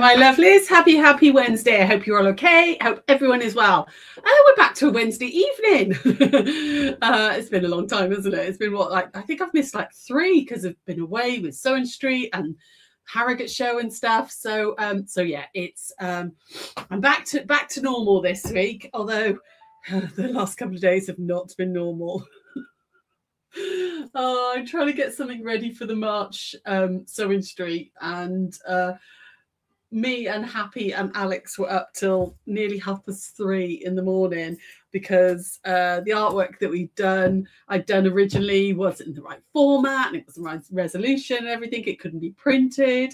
my lovelies. Happy Wednesday. I hope you're all okay. I hope everyone is well. We're back to a Wednesday evening. It's been a long time, hasn't it? It's been what, like, I think I've missed like 3 because I've been away with Sewing Street and Harrogate show and stuff. So yeah, it's I'm back to normal this week, although the last couple of days have not been normal. Oh, I'm trying to get something ready for the March Sewing Street, and me and Happy and Alex were up till nearly 3:30 in the morning because the artwork that I'd done originally wasn't in the right format, and it wasn't the right resolution and everything. It couldn't be printed,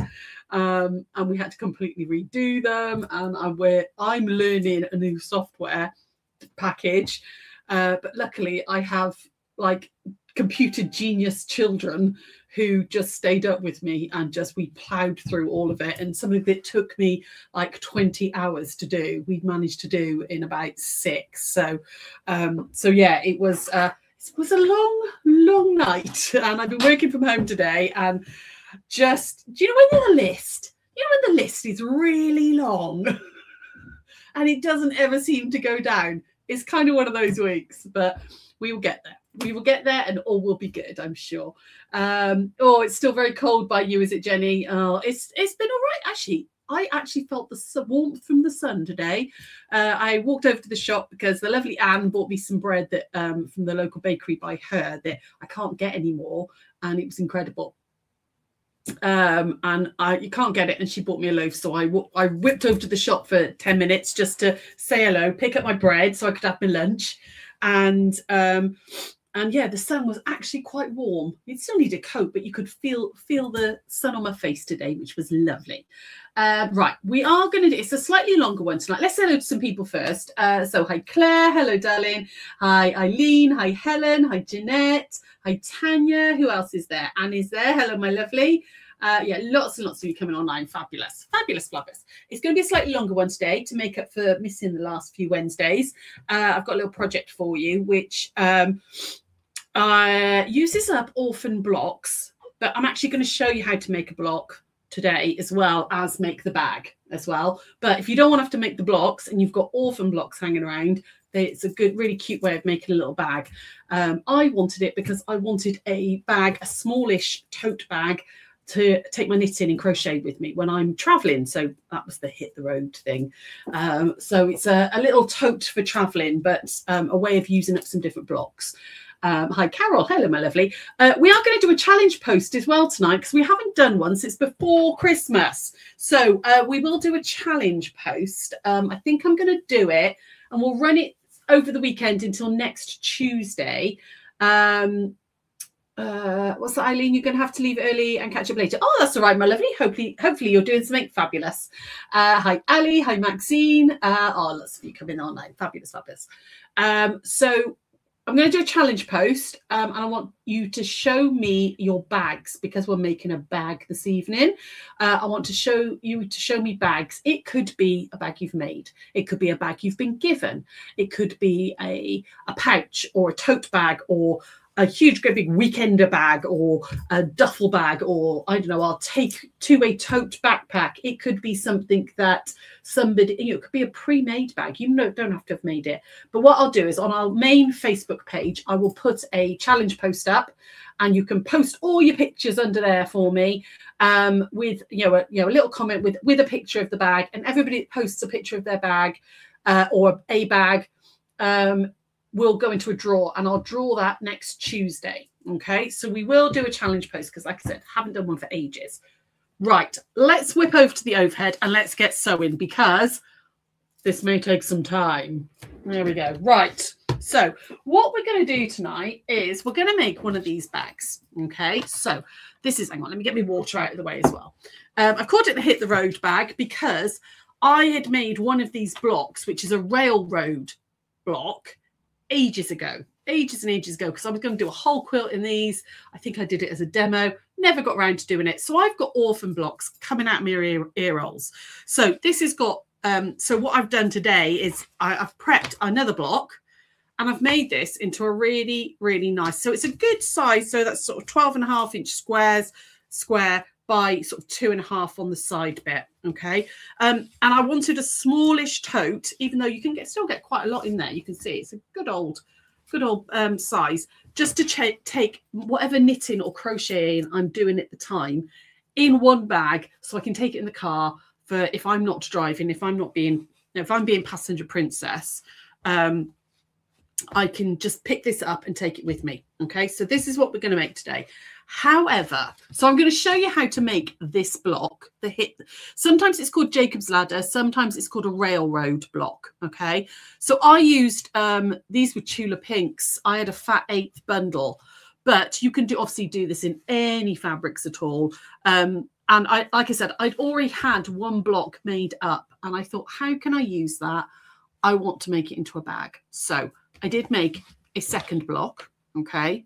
and we had to completely redo them. And I'm learning a new software package, but luckily I have like computer genius children who just stayed up with me, and we plowed through all of it, and something that took me like 20 hours to do, we've managed to do in about 6. So yeah, it was a long night, and I've been working from home today, and just, do you know when the list is really long and it doesn't ever seem to go down? It's kind of one of those weeks, but we will get there. We will get there, and all will be good, I'm sure. Oh, it's still very cold by you, is it, Jenny? Oh, it's been all right, actually. I actually felt the warmth from the sun today. I walked over to the shop because the lovely Anne bought me some bread that from the local bakery by her that I can't get anymore, and it was incredible. And you can't get it, and she bought me a loaf, so I whipped over to the shop for 10 minutes just to say hello, pick up my bread so I could have my lunch, and yeah, the sun was actually quite warm. It still needed a coat, but you could feel the sun on my face today, which was lovely. Right, we are going to do, it's a slightly longer one tonight. Let's say hello to some people first. So hi Claire, hello darling. Hi Eileen, hi Helen, hi Jeanette, hi Tanya. Who else is there? Anne is there. Hello, my lovely. Yeah, lots and lots of you coming online. Fabulous, fabulous, fabulous. It's going to be a slightly longer one today to make up for missing the last few Wednesdays. I've got a little project for you, which uses up orphan blocks, but I'm actually going to show you how to make a block today, as well as make the bag as well. But if you don't want to have to make the blocks and you've got orphan blocks hanging around, it's a good, really cute way of making a little bag. I wanted it because I wanted a bag, a smallish tote bag, to take my knitting and crochet with me when I'm traveling. So that was the hit the road thing. So it's a little tote for traveling, but a way of using up some different blocks. Hi Carol, hello my lovely. We are going to do a challenge post as well tonight, because we haven't done one since before Christmas. So we will do a challenge post. I think I'm going to do it, and we'll run it over the weekend until next Tuesday. What's that, Eileen? You're going to have to leave early and catch up later. Oh, that's all right, my lovely. Hopefully you're doing something fabulous. Hi Ali, hi Maxine. Oh, lots of you coming online. Fabulous, fabulous. So I'm going to do a challenge post, and I want you to show me your bags, because we're making a bag this evening. I want to show me bags. It could be a bag you've made. It could be a bag you've been given. It could be a pouch or a tote bag, or a huge, great big weekender bag, or a duffel bag, or I don't know, I'll take to a tote backpack. It could be something that somebody, it could be a pre-made bag. You don't have to have made it. But what I'll do is, on our main Facebook page, I will put a challenge post up, and you can post all your pictures under there for me, with a little comment with a picture of the bag, and everybody that posts a picture of their bag or a bag, we'll go into a draw, and I'll draw that next Tuesday. Okay, so we will do a challenge post, because like I said, haven't done one for ages. Right, let's whip over to the overhead and let's get sewing, because this may take some time. There we go. Right, so what we're going to do tonight is we're going to make one of these bags. Okay, so this is, hang on, let me get my water out of the way as well. I've called it the Hit the Road bag because I had made one of these blocks, which is a railroad block, ages and ages ago, because I was going to do a whole quilt in these. I think I did it as a demo, never got around to doing it. So I've got orphan blocks coming out of my ear rolls. So this has got, so what I've done today is I've prepped another block, and I've made this into a really, really nice, so it's a good size. So that's sort of 12.5-inch square by sort of 2.5 on the side bit. Okay. And I wanted a smallish tote, even though you can still get quite a lot in there. You can see it's a good old size, just to take whatever knitting or crocheting I'm doing at the time in one bag, so I can take it in the car for if I'm not driving, if I'm being passenger princess, I can just pick this up and take it with me. Okay, so this is what we're going to make today. However, so I'm going to show you how to make this block, sometimes it's called Jacob's ladder, sometimes it's called a railroad block. Okay, so I used these were Tula Pinks. I had a fat 8th bundle, but you can obviously do this in any fabrics at all. And like I said, I'd already had one block made up, and I thought, how can I use that? I want to make it into a bag. So I did make a second block. Okay,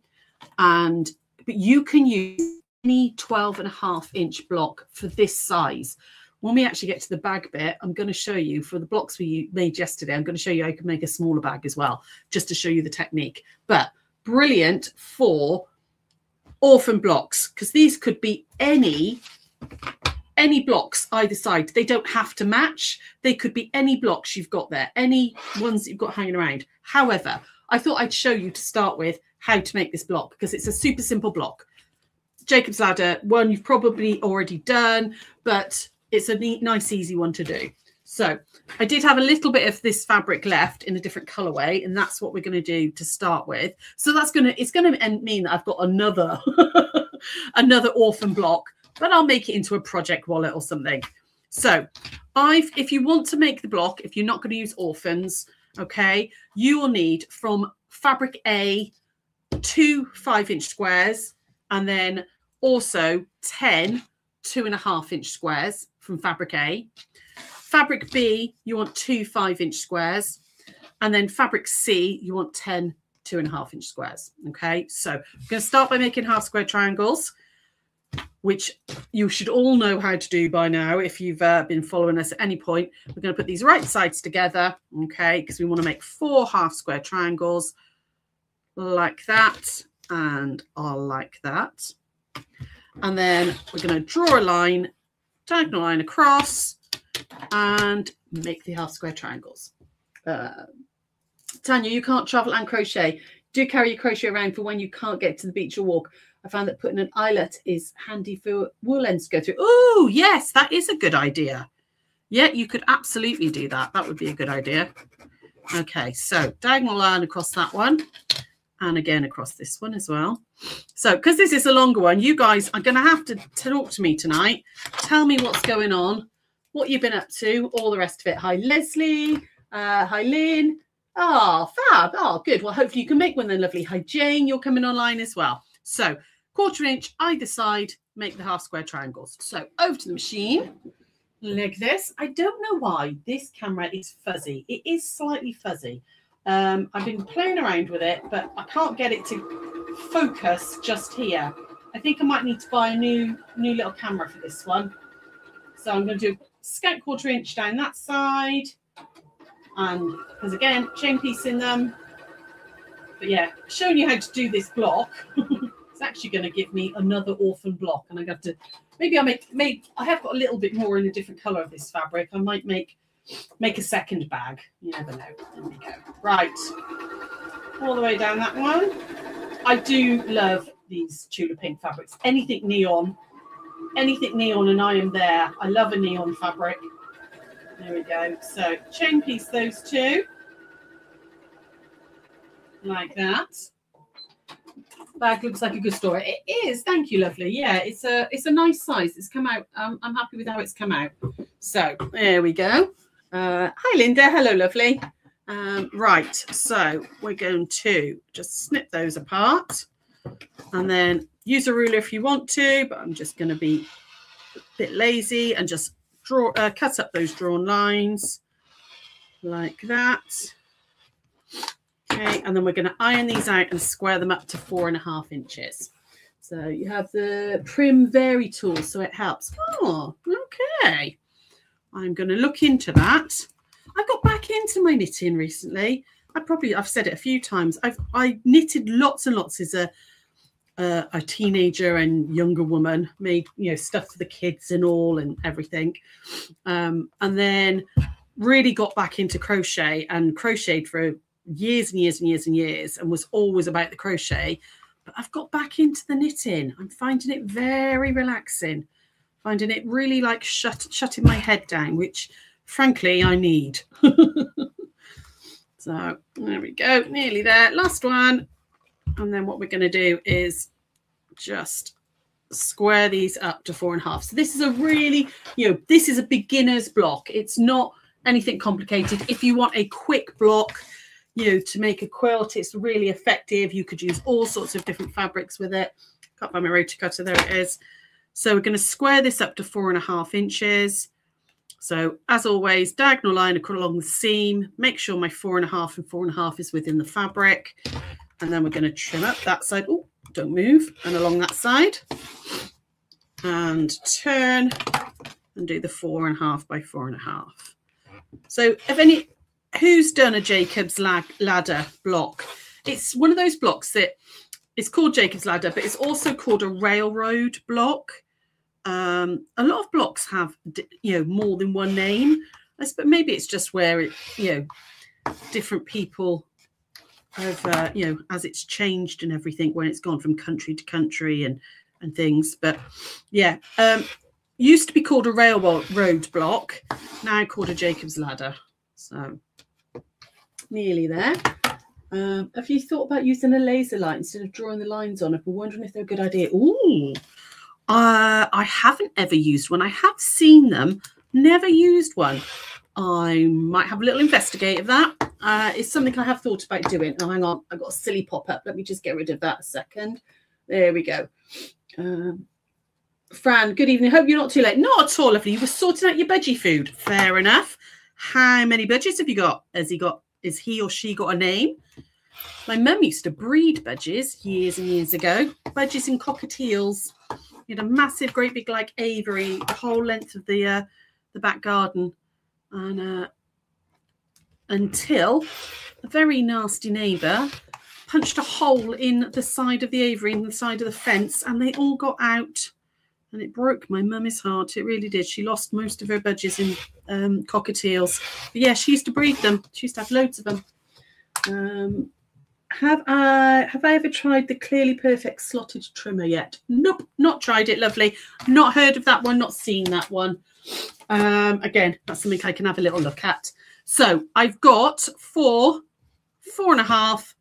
but you can use any 12.5-inch block for this size. When we actually get to the bag bit, I'm going to show you, for the blocks we made yesterday, I'm going to show you how you can make a smaller bag as well, just to show you the technique. But brilliant for orphan blocks, because these could be any blocks either side. They don't have to match. They could be any blocks you've got there, any ones that you've got hanging around. However, I thought I'd show you to start with how to make this block, because it's a super simple block. Jacob's ladder, one you've probably already done, but it's a neat, nice, easy one to do. So I did have a little bit of this fabric left in a different colorway, and that's what we're going to do to start with. So it's going to mean that I've got another another orphan block, but I'll make it into a project wallet or something. So if you want to make the block, if you're not going to use orphans, okay, you will need from fabric A 2 5-inch squares, and then also 10 2.5-inch squares from fabric A. Fabric B, you want 2 5-inch squares, and then fabric C, you want 10 2.5-inch squares. Okay, so I'm going to start by making half square triangles, which you should all know how to do by now if you've been following us at any point. We're going to put these right sides together, okay, because we want to make 4 half square triangles like that, and like that. And then we're going to draw a line, diagonal line across, and make the half square triangles. Tanya, you can't travel and crochet. Do carry your crochet around for when you can't get to the beach or walk. I found that putting an eyelet is handy for wool ends to go through. Oh, yes, that is a good idea. Yeah, you could absolutely do that. That would be a good idea. Okay, so diagonal line across that one, and again across this one as well. So because this is a longer one, you guys are going to have to talk to me tonight. Tell me what's going on, what you've been up to, all the rest of it. Hi, Leslie. Hi, Lynn. Oh, fab. Oh, good. Well, hopefully you can make one then, lovely. Hi, Jane. You're coming online as well. So 1/4 inch either side, make the half square triangles. So over to the machine like this. I don't know why this camera is fuzzy. It is slightly fuzzy. I've been playing around with it, but I can't get it to focus just here. I think I might need to buy a new little camera for this one. So I'm going to do scant 1/4 inch down that side, and because again, chain piece in them. But yeah, showing you how to do this block. It's actually going to give me another orphan block, and I have to maybe I have got a little bit more in a different color of this fabric. I might make a second bag. You never know. There we go. Right, all the way down that one. I do love these Tula Pink fabrics. Anything neon, and I am there. I love a neon fabric. There we go. So chain piece those two like that. Bag looks like a good story. It is. Thank you, lovely. Yeah, it's a nice size. It's come out. I'm happy with how it's come out. So there we go. Hi, Linda. Hello, lovely. Right. So we're going to just snip those apart, and then use a ruler if you want to. But I'm just going to be a bit lazy and just cut up those drawn lines like that. Okay, and then we're going to iron these out and square them up to 4.5 inches. So you have the Prim Vary tool, so it helps. Oh, okay. I'm going to look into that. I got back into my knitting recently. I've said it a few times. I knitted lots and lots as a a teenager and younger woman, made, you know, stuff for the kids and all and everything. And then really got back into crochet and crocheted for years and years and years and years, and was always about the crochet. But I've got back into the knitting. I'm finding it very relaxing, finding it really like shutting my head down, which frankly I need. So there we go, nearly there, last one. And then what we're going to do is just square these up to 4.5. So this is a really, you know, this is a beginner's block. It's not anything complicated. If you want a quick block, you know, to make a quilt, it's really effective. You could use all sorts of different fabrics with it. Can't find my rotary cutter, there it is. So we're going to square this up to 4.5 inches. So as always, diagonal line along the seam, make sure my 4.5 and 4.5 is within the fabric. And then we're going to trim up that side. Oh, don't move. And along that side. And turn and do the 4.5 by 4.5. So who's done a Jacob's ladder block? It's one of those blocks that it's called Jacob's ladder, but it's also called a railroad block. A lot of blocks have, you know, more than one name, but maybe it's just where it, you know, different people have, you know, as it's changed and everything, when it's gone from country to country and things. But yeah, used to be called a railroad block, now called a Jacob's ladder. So nearly there. Have you thought about using a laser light instead of drawing the lines on? I've been wondering if they're a good idea. Ooh. I haven't ever used one. I have seen them, never used one. I might have a little investigate of that. It's something I have thought about doing. Oh, hang on, I've got a silly pop-up. Let me just get rid of that a second. There we go. Fran, good evening. Hope you're not too late. Not at all, lovely. You were sorting out your budgie food. Fair enough. How many budgies have you got? Is he or she got a name? My mum used to breed budgies years and years ago. Budgies and cockatiels. He had a massive, great big like aviary, the whole length of the back garden, and until a very nasty neighbour punched a hole in the side of the aviary, in the side of the fence, and they all got out, and it broke my mummy's heart. It really did. She lost most of her budgies in cockatiels. But yeah, she used to breed them. She used to have loads of them. Have I ever tried the Clearly Perfect slotted trimmer yet? Nope, not tried it, lovely. Not heard of that one, not seen that one. Again, that's something I can have a little look at. So I've got 4.5 half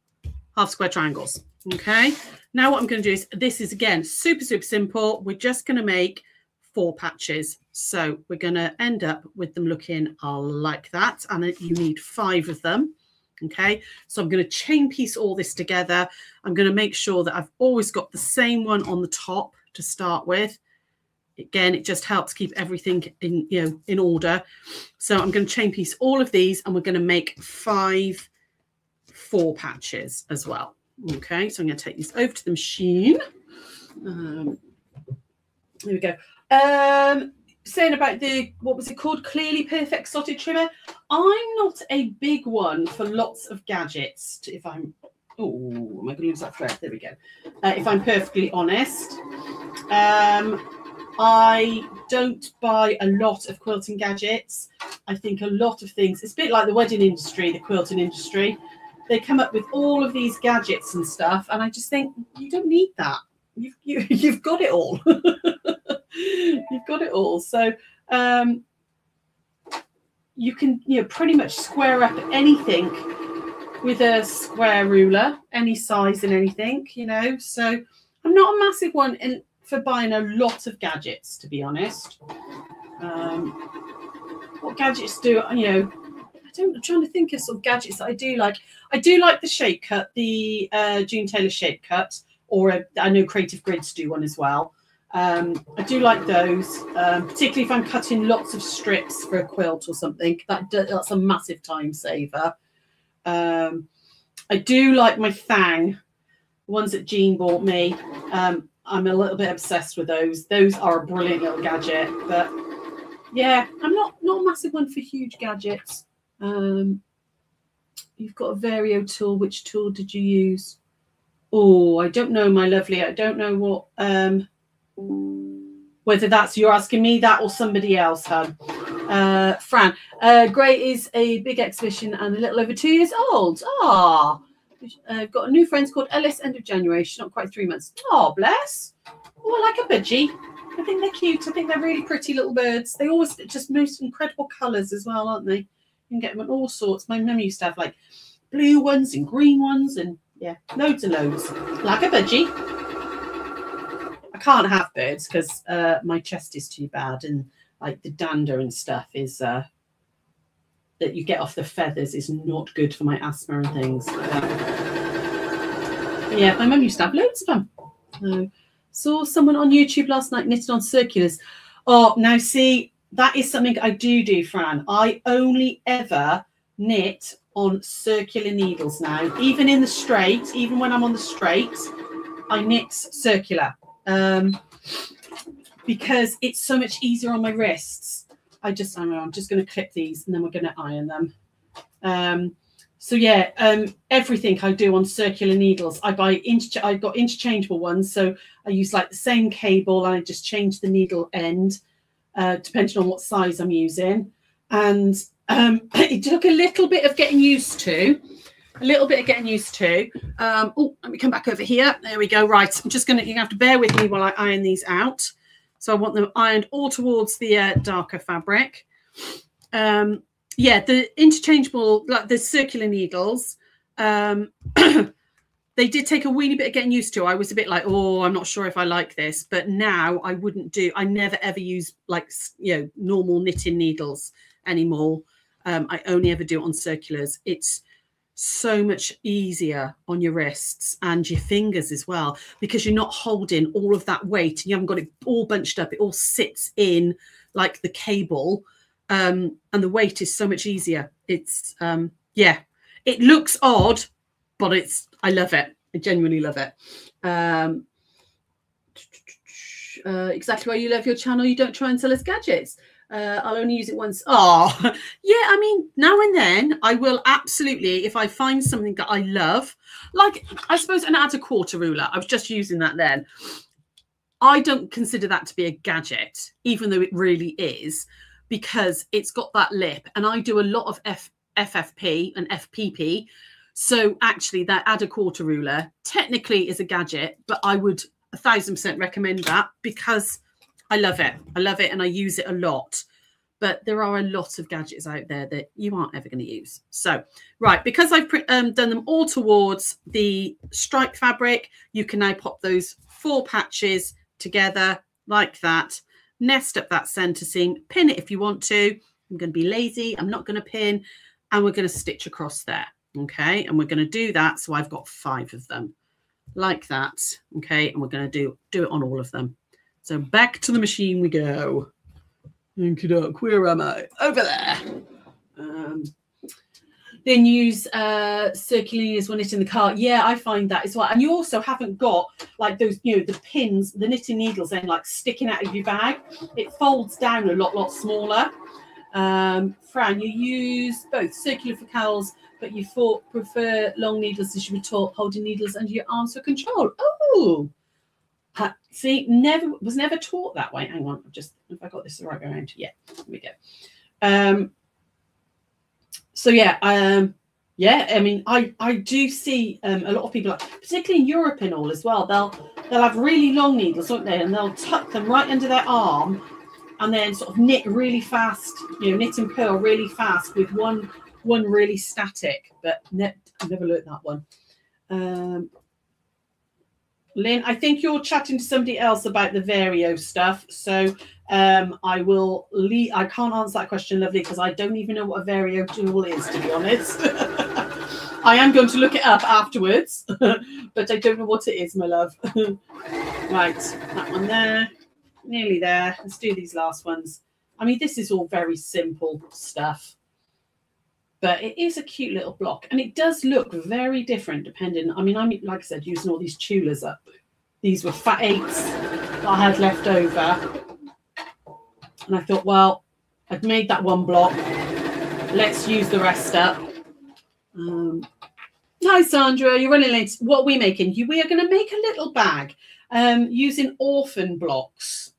square triangles. Okay, now what I'm going to do is, this is again super simple. We're just going to make 4 patches. So we're going to end up with them looking like that, and you need 5 of them. Okay, so I'm going to chain piece all this together. I'm going to make sure that I've always got the same one on the top to start with. Again, it just helps keep everything in, you know, in order. So I'm going to chain piece all of these, and we're going to make 5 4 patches as well. Okay, so I'm going to take these over to the machine. Here we go. Saying about the, what was it called, Clearly Perfect slotted trimmer. I'm not a big one for lots of gadgets. If I'm, oh, am I going to lose that thread? There we go. If I'm perfectly honest, I don't buy a lot of quilting gadgets. I think a lot of things, it's a bit like the wedding industry, the quilting industry. They come up with all of these gadgets and stuff, and I just think you don't need that. You've got it all. You've got it all. So you can, you know, pretty much square up anything with a square ruler, any size and anything, you know. So I'm not a massive one for buying a lot of gadgets, to be honest. What gadgets do, you know, I'm trying to think of sort of gadgets that I do like. I do like the shape cut, the June Taylor shape cut, or I know Creative Grids do one as well. I do like those, particularly if I'm cutting lots of strips for a quilt or something. That's a massive time saver. I do like my Thang, ones that Jean bought me. I'm a little bit obsessed with those. Those are a brilliant little gadget. But yeah, I'm not a massive one for huge gadgets. You've got a Vario tool. Which tool did you use? Oh, I don't know, my lovely. I don't know what whether that's you're asking me that or somebody else, hun. Fran, Grey is a big exhibition and a little over 2 years old. Ah, got a new friend called Ellis, end of January. She's not quite 3 months. Oh, bless. Oh, I like a budgie. I think they're cute. I think they're really pretty little birds. They always just most incredible colours as well, aren't they? You can get them in all sorts. My mum used to have like blue ones and green ones and yeah, loads and loads. Like a budgie. I can't have birds because my chest is too bad and like the dander and stuff is that you get off the feathers is not good for my asthma and things. Yeah, my mum used to have loads of them. Saw someone on YouTube last night knitting on circulars. Oh, now see, that is something I do, Fran. I only ever knit on circular needles now. Even in the straight, even when I'm on the straight, I knit circular. Because it's so much easier on my wrists. I'm just going to clip these and then we're going to iron them. So yeah, everything I do on circular needles, I buy I've got interchangeable ones. So I use like the same cable and I just change the needle end, depending on what size I'm using. And it took a little bit of getting used to. Oh, let me come back over here. There we go. Right. I'm just going to, you have to bear with me while I iron these out. So I want them ironed all towards the darker fabric. Yeah, the interchangeable, like the circular needles, they did take a weeny bit of getting used to. I was a bit like, oh, I'm not sure if I like this. But now I wouldn't do, I never ever use like, you know, normal knitting needles anymore. I only ever do it on circulars. It's so much easier on your wrists and your fingers as well, because you're not holding all of that weight and you haven't got it all bunched up. It all sits in like the cable. And the weight is so much easier. It's, yeah, it looks odd, but I love it. I genuinely love it. Exactly why you love your channel. You don't try and sell us gadgets. I'll only use it once. Oh, yeah. I mean, now and then I will absolutely, if I find something that I love, like I suppose an add a quarter ruler. I was just using that then. I don't consider that to be a gadget, even though it really is, because it's got that lip and I do a lot of FFP and FPP. So actually that add a quarter ruler technically is a gadget, but I would 1000% recommend that because I love it. I love it and I use it a lot. But there are a lot of gadgets out there that you aren't ever going to use. So, right, because I've done them all towards the stripe fabric, you can now pop those 4 patches together like that. Nest up that center seam, pin it if you want to. I'm going to be lazy. I'm not going to pin. And we're going to stitch across there. Okay. And we're going to do that. So I've got 5 of them like that. Okay. And we're going to do it on all of them. So back to the machine we go. Where am I? Over there. Then use circular needles when knitting the cart. Yeah, I find that as well. And you also haven't got like those, you know, the pins, the knitting needles then like sticking out of your bag. It folds down a lot smaller. Fran, you use both circular for cowls, but you prefer long needles as you were taught, holding needles under your arms for control. Oh, see, was never taught that way. Hang on, if I got this the right way around. Yeah, here we go. So yeah, yeah. I mean, I do see a lot of people, particularly in Europe and all as well. They'll have really long needles, don't they? And they'll tuck them right under their arm, and then sort of knit really fast. You know, knit and purl really fast with one really static. But I've never learned that one. Lynn, I think you're chatting to somebody else about the Vario stuff. So I will leave. I can't answer that question, lovely, because I don't even know what a Vario tool is, to be honest. I am going to look it up afterwards, but I don't know what it is, my love. Right, that one there, nearly there. Let's do these last ones. I mean, this is all very simple stuff, but it is a cute little block, and it does look very different depending. I mean, I'm, like I said, using all these tulas up. These were fat 8s that I had left over. And I thought, well, I've made that one block. Let's use the rest up. No, hi Sandra, you're running late. What are we making? We are going to make a little bag using orphan blocks,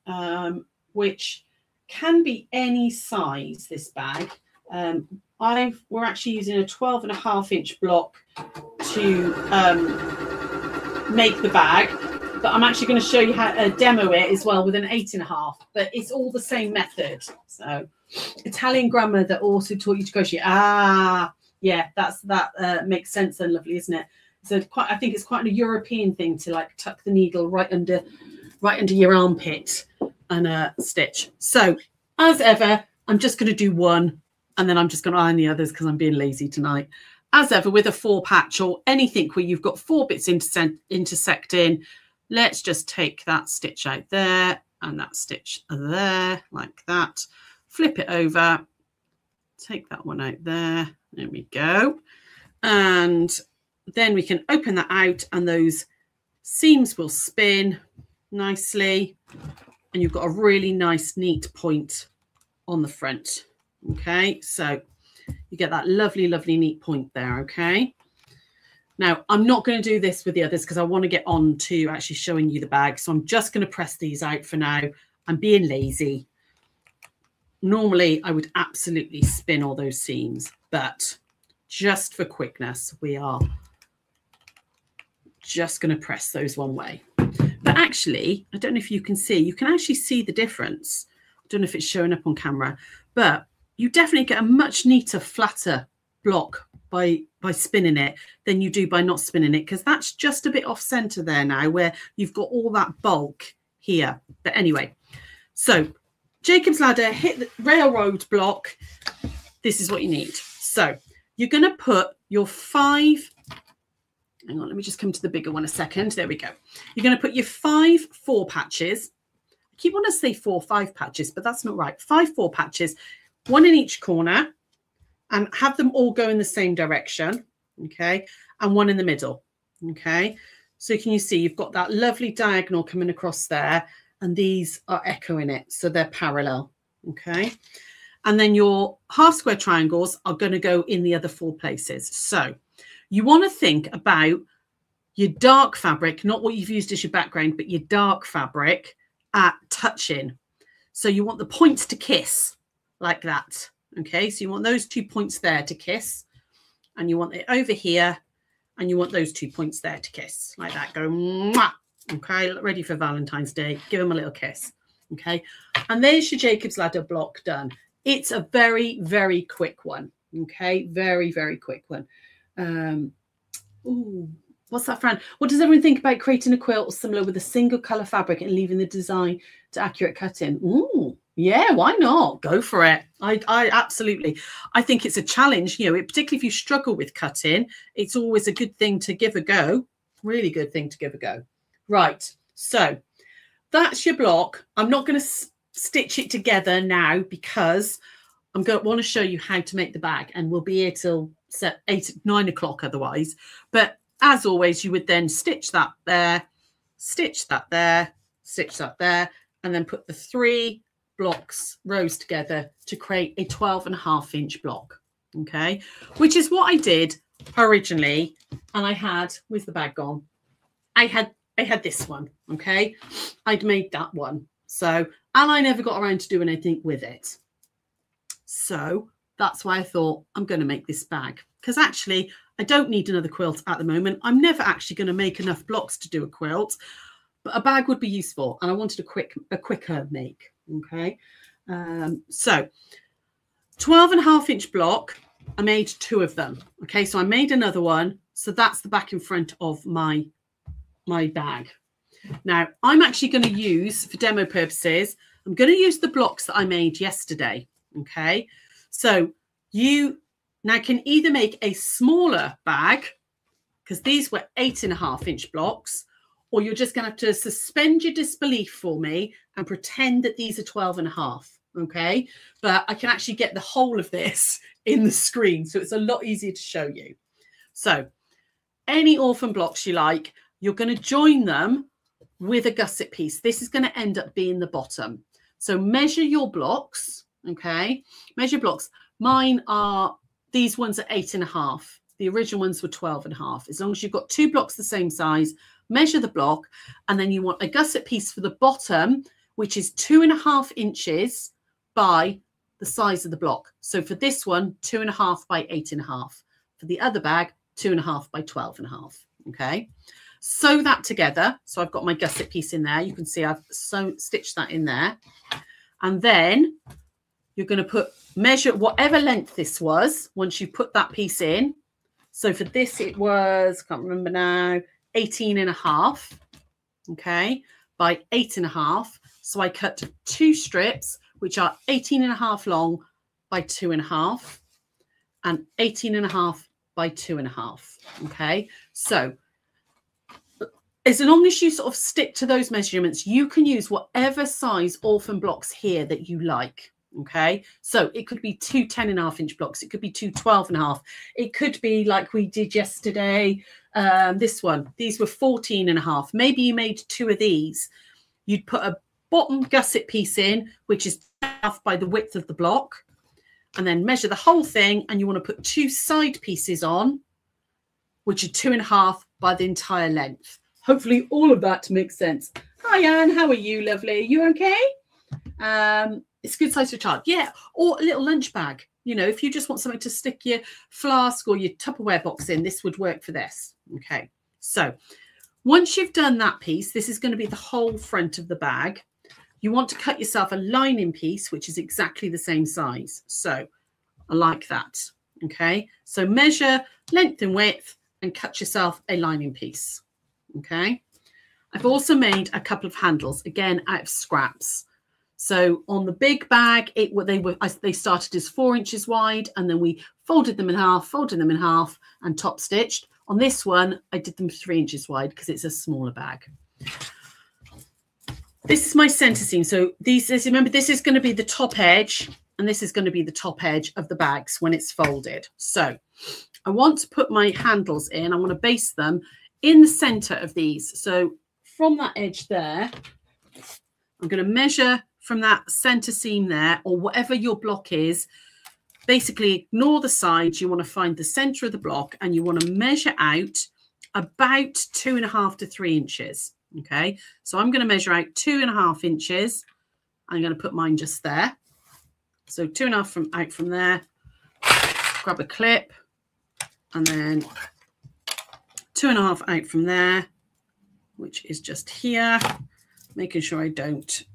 which can be any size, this bag. We're actually using a 12.5-inch block to make the bag, but I'm actually going to show you how to demo it as well with an 8.5, but it's all the same method. So Italian grandmother also taught you to crochet. Yeah, that makes sense then, lovely, isn't it? So I think it's quite a European thing to like tuck the needle right under your armpit and stitch. So as ever, I'm just going to do one and then I'm just going to iron the others because I'm being lazy tonight. As ever, with a 4 patch or anything where you've got 4 bits intersecting, let's just take that stitch out there and that stitch there like that. Flip it over, take that one out there. There we go. And then we can open that out and those seams will spin nicely. And you've got a really nice, neat point on the front. Okay, so you get that lovely, lovely, neat point there. Okay. Now, I'm not going to do this with the others because I want to get on to actually showing you the bag. So I'm just going to press these out for now. I'm being lazy. Normally, I would absolutely spin all those seams, but just for quickness, we are just going to press those one way. But actually, I don't know if you can actually see the difference. I don't know if it's showing up on camera, but you definitely get a much neater, flatter block by spinning it than you do by not spinning it, because that's just a bit off center there now where you've got all that bulk here. But anyway, so Jacob's ladder, hit the railroad block. This is what you need. So you're going to put your 5, hang on, let me just come to the bigger one a second. There we go. You're going to put your 5 4 patches. I keep wanting to say 4 5 patches, but that's not right. 5 4 patches, 1 in each corner, and have them all go in the same direction. Okay. And 1 in the middle. Okay. So can you see you've got that lovely diagonal coming across there. And these are echoing it, so they're parallel, okay? And then your half square triangles are going to go in the other 4 places. So you want to think about your dark fabric, not what you've used as your background, but your dark fabric at touching. So you want the points to kiss like that, okay? So you want those 2 points there to kiss, and you want it over here, and you want those 2 points there to kiss like that. Go, mwah! Okay, ready for Valentine's Day. Give them a little kiss. Okay, and there's your Jacob's ladder block done. It's a very, very quick one. Okay, very, very quick one. Ooh, what's that, Fran? What does everyone think about creating a quilt similar with a single color fabric and leaving the design to accurate cutting? Ooh, yeah, why not? Go for it. I absolutely. I think it's a challenge. You know, particularly if you struggle with cutting, it's always a good thing to give a go. Really good thing to give a go. Right, so that's your block. I'm not going to stitch it together now because I'm going to want to show you how to make the bag, and we'll be here till 9 o'clock otherwise. But as always, you would then stitch that there, stitch that there, stitch that there, and then put the 3 blocks rows together to create a 12.5-inch block. Okay, which is what I did originally. And I had, where's the bag gone? I had this one, okay? I'd made that one. So, and I never got around to doing anything with it. So that's why I thought I'm going to make this bag, because actually I don't need another quilt at the moment. I'm never actually going to make enough blocks to do a quilt, but a bag would be useful. And I wanted a quicker make, okay? So 12.5-inch block, I made 2 of them. Okay, so I made another one. So that's the back and front of my bag. Now I'm actually going to use, for demo purposes, I'm going to use the blocks that I made yesterday. Okay, so you now can either make a smaller bag, because these were 8.5-inch blocks, or you're just going to have to suspend your disbelief for me and pretend that these are 12.5. Okay, but I can actually get the whole of this in the screen, so it's a lot easier to show you. So any orphan blocks you like, you're going to join them with a gusset piece. This is going to end up being the bottom. So measure your blocks, okay? Measure blocks. Mine are, these ones are 8.5. The original ones were 12.5. As long as you've got 2 blocks the same size, measure the block, and then you want a gusset piece for the bottom, which is 2.5 inches by the size of the block. So for this one, 2.5 by 8.5. For the other bag, 2.5 by 12.5. Okay. Sew that together. So I've got my gusset piece in there. You can see I've stitched that in there. And then you're going to measure whatever length this was once you put that piece in. So for this, it was, can't remember now, 18.5. Okay. By 8.5. So I cut 2 strips, which are 18.5 long by 2.5 and 18.5 by 2.5. Okay. So as long as you sort of stick to those measurements, you can use whatever size orphan blocks here that you like. Okay, so it could be 2 10.5-inch blocks. It could be 2 12.5. It could be like we did yesterday. This one, these were 14.5. Maybe you made 2 of these. You'd put a bottom gusset piece in, which is half by the width of the block, and then measure the whole thing. And you want to put 2 side pieces on, which are 2.5 by the entire length. Hopefully all of that makes sense. Hi, Anne. How are you, lovely? You okay? It's a good size for a child. Yeah, or a little lunch bag. You know, if you just want something to stick your flask or your Tupperware box in, this would work for this. Okay, so once you've done that piece, this is going to be the whole front of the bag. You want to cut yourself a lining piece, which is exactly the same size. So I like that. Okay, so measure length and width and cut yourself a lining piece. Okay, I've also made a couple of handles, again out of scraps. So on the big bag, they started as 4 inches wide, and then we folded them in half, and top stitched. On this one, I did them 3 inches wide because it's a smaller bag. This is my center seam. So remember, this is going to be the top edge, and this is going to be the top edge of the bags when it's folded. So I want to put my handles in. I want to base them in the center of these. So from that edge there, I'm going to measure from that center seam there, or whatever your block is. Basically ignore the sides. You want to find the center of the block, and you want to measure out about 2.5 to 3 inches. Okay, so I'm going to measure out 2.5 inches. I'm going to put mine just there. So 2.5 out from there, grab a clip, and then 2.5 out from there, which is just here, making sure I don't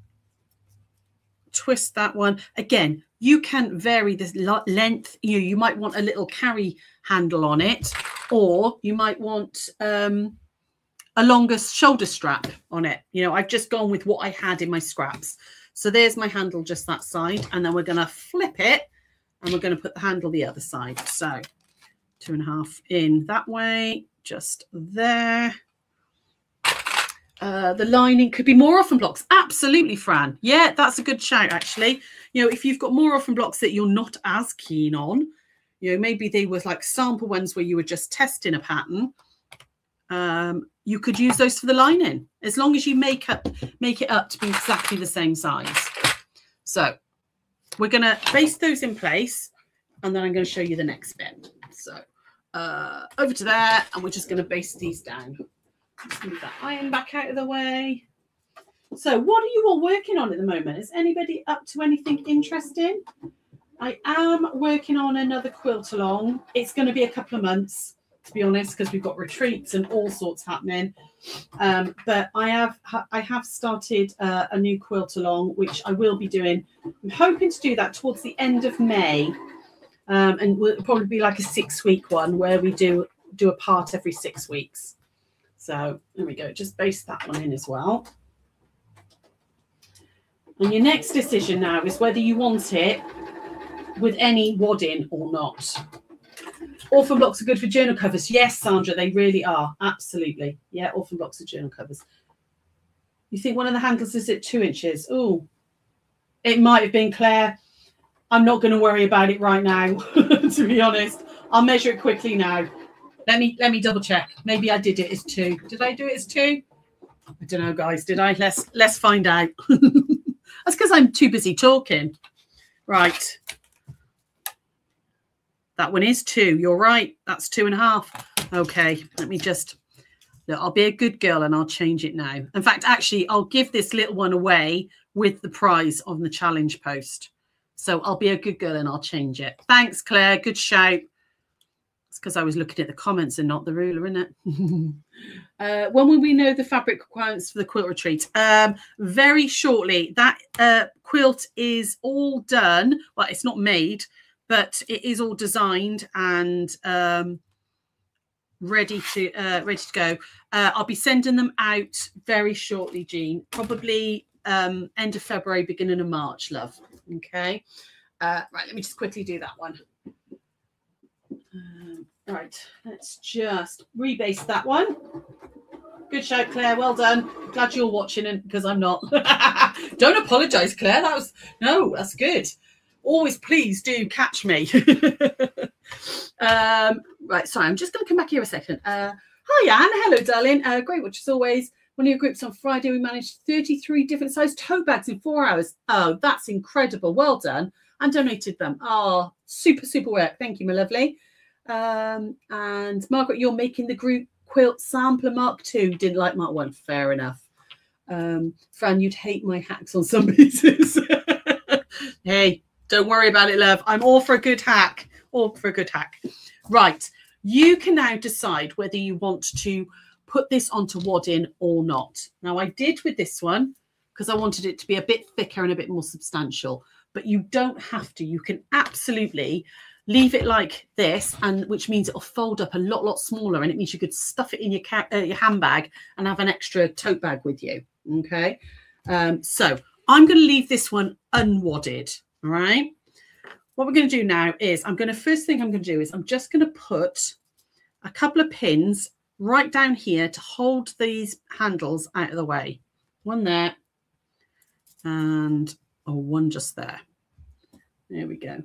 twist that one. Again, you can vary the length. You might want a little carry handle on it, or you might want a longer shoulder strap on it. You know, I've just gone with what I had in my scraps. So there's my handle just that side, and then we're going to flip it, and we're going to put the handle the other side. So 2.5 in that way, just there. The lining could be more orphan blocks. Absolutely, Fran. Yeah, that's a good shout, actually. You know, if you've got more orphan blocks that you're not as keen on, you know, maybe they were like sample ones where you were just testing a pattern, you could use those for the lining, as long as you make it up to be exactly the same size. So we're going to base those in place, and then I'm going to show you the next bit. So over to there, and we're just going to base these down. Just move that iron back out of the way. So what are you all working on at the moment? Is anybody up to anything interesting? I am working on another quilt along. It's going to be a couple of months, to be honest, because we've got retreats and all sorts happening. But I have started a new quilt along, which I will be doing. I'm hoping to do that towards the end of May. And will probably be like a 6-week one where we do a part every 6 weeks. So there we go. Just base that one in as well. And your next decision now is whether you want it with any wadding or not. Orphan blocks are good for journal covers. Yes, Sandra, they really are. Absolutely. Yeah, orphan blocks are journal covers. You think one of the handles is at 2 inches? Oh, it might have been, Claire. I'm not going to worry about it right now, to be honest. I'll measure it quickly now. Let me double check. Maybe I did it as 2. Did I do it as 2? I don't know, guys. Did I? Let's find out. That's because I'm too busy talking. Right. That one is 2. You're right. That's 2.5. Okay, let me just, look, I'll be a good girl and I'll change it now. In fact, actually, I'll give this little one away with the prize on the challenge post. So I'll be a good girl and I'll change it. Thanks, Claire. Good shout. It's because I was looking at the comments and not the ruler, isn't it? When will we know the fabric requirements for the quilt retreat? Very shortly. That quilt is all done. Well, it's not made, but it is all designed and ready to go. I'll be sending them out very shortly, Jean. Probably end of February, beginning of March, love. Okay. Right, let me just quickly do that one. Right, let's just rebase that one. Good shout, Claire. Well done. Glad you're watching it because I'm not. Don't apologise, Claire. That's good. Always please do catch me. Right, sorry, I'm just going to come back here a second. Hi, Anne. Hello, darling. Great watch as always. One of your groups on Friday, we managed 33 different sized tote bags in 4 hours. Oh, that's incredible. Well done. And donated them. Oh, super, super work. Thank you, my lovely. And Margaret, you're making the group quilt sampler Mark 2. Didn't like Mark 1. Fair enough. Fran, you'd hate my hacks on some pieces. Hey, don't worry about it, love. I'm all for a good hack. All for a good hack. Right. You can now decide whether you want to put this onto wadding or not. Now, I did with this one because I wanted it to be a bit thicker and a bit more substantial, but you don't have to. You can absolutely leave it like this, and which means it'll fold up a lot smaller, and it means you could stuff it in your handbag and have an extra tote bag with you. Okay. So I'm going to leave this one unwadded. All right. What we're going to do now is first thing I'm going to do is I'm just going to put a couple of pins right down here to hold these handles out of the way. One there and one just there. There we go.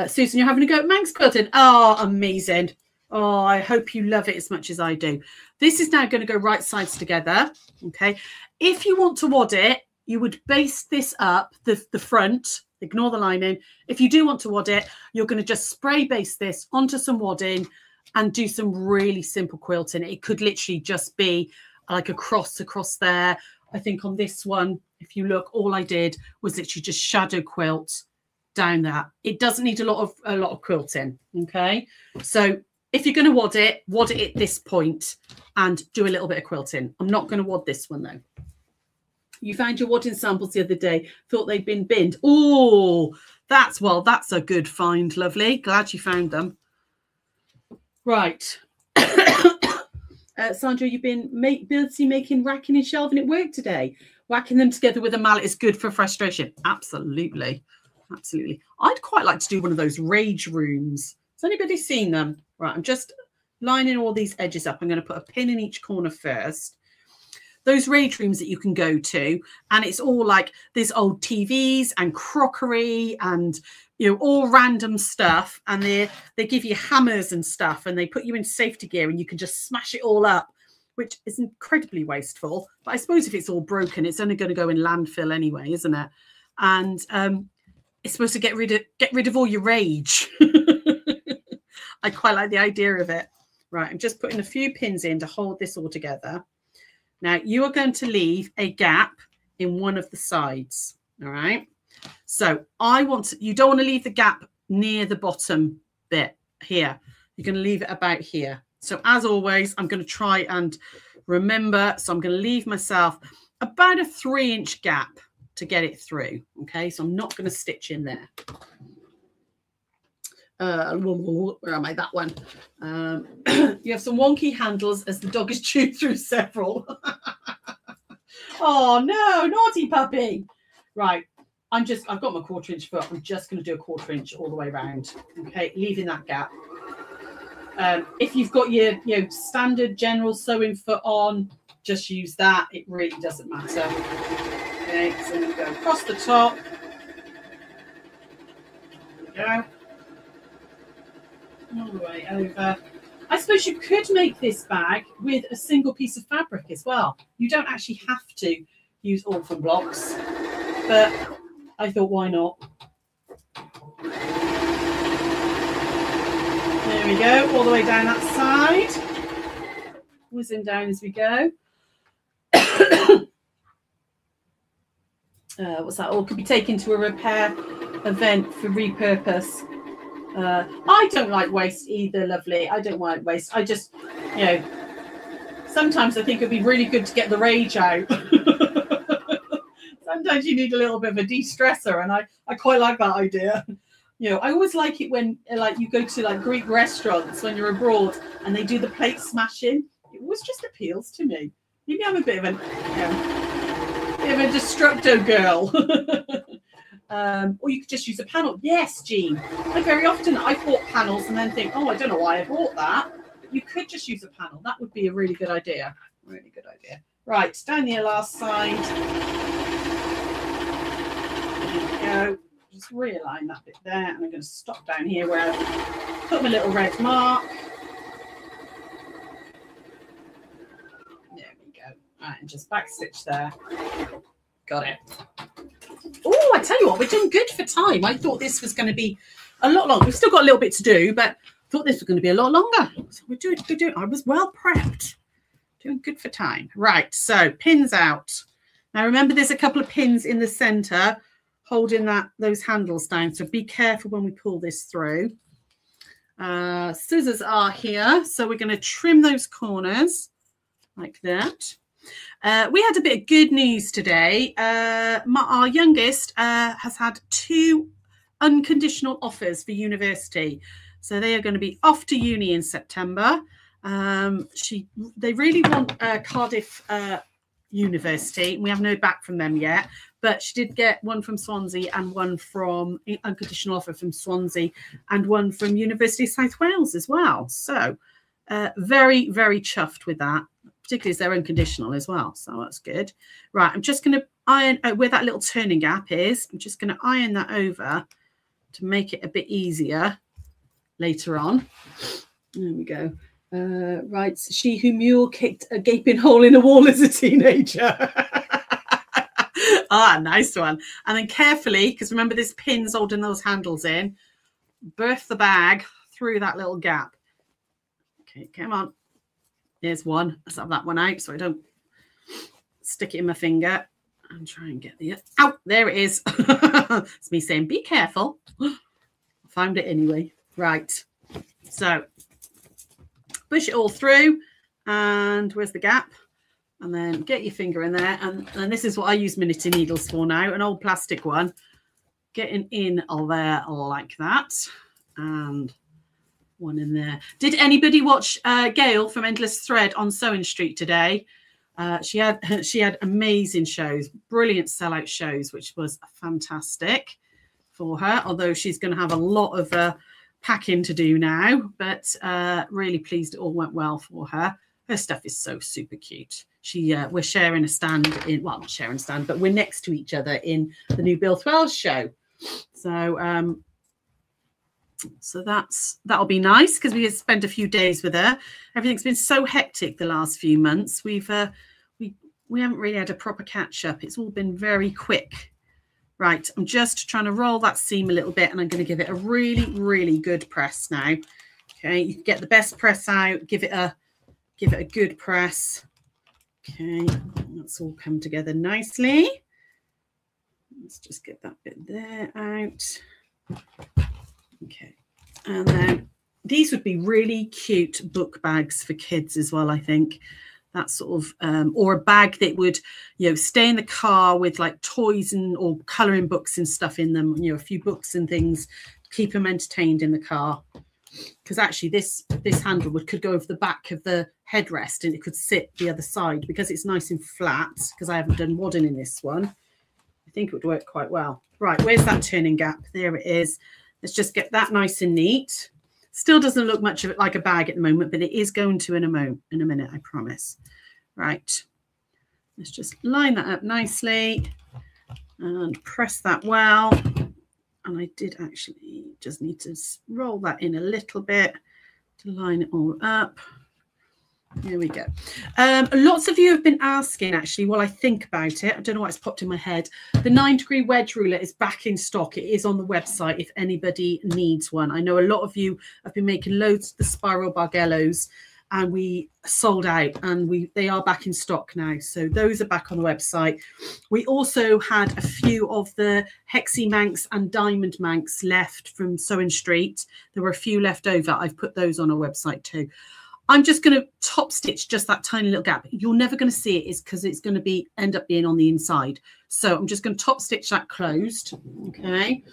Susan, you're having a go at Manx quilting. Oh, amazing. Oh, I hope you love it as much as I do. This is now going to go right sides together. Okay. If you want to wad it, you would base this up, the front, ignore the lining. If you do want to wad it, you're going to just spray base this onto some wadding and do some really simple quilting. It could literally just be like a cross across there. I think on this one, if you look, all I did was literally just shadow quilt down that. It doesn't need a lot of quilting. Okay. So if you're going to wad it at this point and do a little bit of quilting. I'm not going to wad this one though. You found your wadding samples the other day. Thought they'd been binned. Oh, that's a good find, lovely. Glad you found them. Right. Sandra, you've been busy making racking and shelving at work today. Whacking them together with a mallet is good for frustration. Absolutely. Absolutely. I'd quite like to do one of those rage rooms. Has anybody seen them? Right, I'm just lining all these edges up. I'm going to put a pin in each corner first. Those rage rooms that you can go to, and it's all like there's old TVs and crockery and, you know, all random stuff, and they give you hammers and stuff, and they put you in safety gear and you can just smash it all up, which is incredibly wasteful. But I suppose if it's all broken, it's only going to go in landfill anyway, isn't it? And it's supposed to get rid of all your rage. I quite like the idea of it. Right, I'm just putting a few pins in to hold this all together. Now, you are going to leave a gap in one of the sides, all right? So you don't want to leave the gap near the bottom bit here. You're going to leave it about here. So as always, I'm going to try and remember. So I'm going to leave myself about a 3-inch gap to get it through, okay? So I'm not going to stitch in there. Where am I? That one. You have some wonky handles as the dog is chewed through several. Oh no, naughty puppy. Right. I've got my 1/4 inch foot. I'm just going to do a 1/4 inch all the way around. Okay, leaving that gap. If you've got your standard general sewing foot on, just use that. It really doesn't matter. Okay, so we go across the top. There we go. All the way over. I suppose you could make this bag with a single piece of fabric as well. You don't actually have to use orphan blocks, but I thought, why not? There we go, all the way down that side. Whizzing down as we go. What's that? All could be taken to a repair event for repurpose. I don't like waste either, lovely. I don't like waste. I just, you know, sometimes I think it'd be really good to get the rage out. Sometimes you need a little bit of a de-stressor, and I quite like that idea. You know, I always like it when like you go to like Greek restaurants when you're abroad and they do the plate smashing. It always just appeals to me. Maybe I'm a bit of a destructo girl. Or you could just use a panel. Yes, Jean. Like very often I bought panels and then think, oh, I don't know why I bought that. But you could just use a panel. That would be a really good idea. Really good idea. Right, down the last side. There we go. Just realign that bit there. And I'm going to stop down here where I put my little red mark. There we go. Right, and just back stitch there. Got it. Oh, I tell you what, we're doing good for time. I thought this was going to be a lot longer. We've still got a little bit to do, but I thought this was going to be a lot longer. So we're doing. I was well prepped. Doing good for time. Right, so pins out. Now remember, there's a couple of pins in the center holding those handles down. So be careful when we pull this through. Scissors are here, so we're going to trim those corners like that. We had a bit of good news today. Our youngest has had 2 unconditional offers for university. So they are going to be off to uni in September. They really want Cardiff University. We haven't heard back from them yet, but she did get one from Swansea and one from unconditional offer from Swansea and one from University of South Wales as well. So very, very chuffed with that. Particularly as they're unconditional as well. So that's good. Right, I'm just going to iron where that little turning gap is. I'm just going to iron that over to make it a bit easier later on. There we go. Right, she who mule kicked a gaping hole in a wall as a teenager. Ah, nice one. And then carefully, because remember this pin's holding those handles in, birth the bag through that little gap. Okay, come on. There's one. Let's have that one out so I don't stick it in my finger and try and get the... Out! There it is. It's me saying, be careful. I found it anyway. Right. So, push it all through. And where's the gap? And then get your finger in there. And this is what I use my knitting needles for now. An old plastic one. Getting in all there like that. And... one in there. Did anybody watch Gail from Endless Thread on Sewing Street today? She had amazing shows, brilliant sellout shows, which was fantastic for her. Although she's going to have a lot of packing to do now, but really pleased it all went well for her. Her stuff is so super cute. We're sharing a stand in, well, not sharing a stand, but we're next to each other in the new Bill Thwells show. So that'll be nice because we spent a few days with her. Everything's been so hectic the last few months. We haven't really had a proper catch up. It's all been very quick. Right, I'm just trying to roll that seam a little bit, and I'm going to give it a really, really good press now. Okay, you can get the best press out. Give it a good press. Okay, that's all come together nicely. Let's just get that bit there out. Okay, and then these would be really cute book bags for kids as well, I think. That sort of, or a bag that would, stay in the car with like toys or colouring books and stuff in them, a few books and things, keep them entertained in the car. Because actually this handle could go over the back of the headrest and it could sit the other side because it's nice and flat, because I haven't done wadding in this one. I think it would work quite well. Right, where's that turning gap? There it is. Let's just get that nice and neat. Still doesn't look much of it like a bag at the moment, but it is going to in a minute, I promise. Right. Let's just line that up nicely and press that well. And I did actually just need to roll that in a little bit to line it all up. Here we go. Lots of you have been asking, actually, while I think about it. I don't know why it's popped in my head. The 9-degree wedge ruler is back in stock. It is on the website if anybody needs one. I know a lot of you have been making loads of the spiral bargellos, and we sold out, and they are back in stock now. So those are back on the website. We also had a few of the Hexie Manx and Diamond Manx left from Sewing Street. There were a few left over. I've put those on our website too. I'm just going to top stitch just that tiny little gap. You're never going to see it, is because it's going to end up being on the inside. So I'm just going to top stitch that closed. Okay.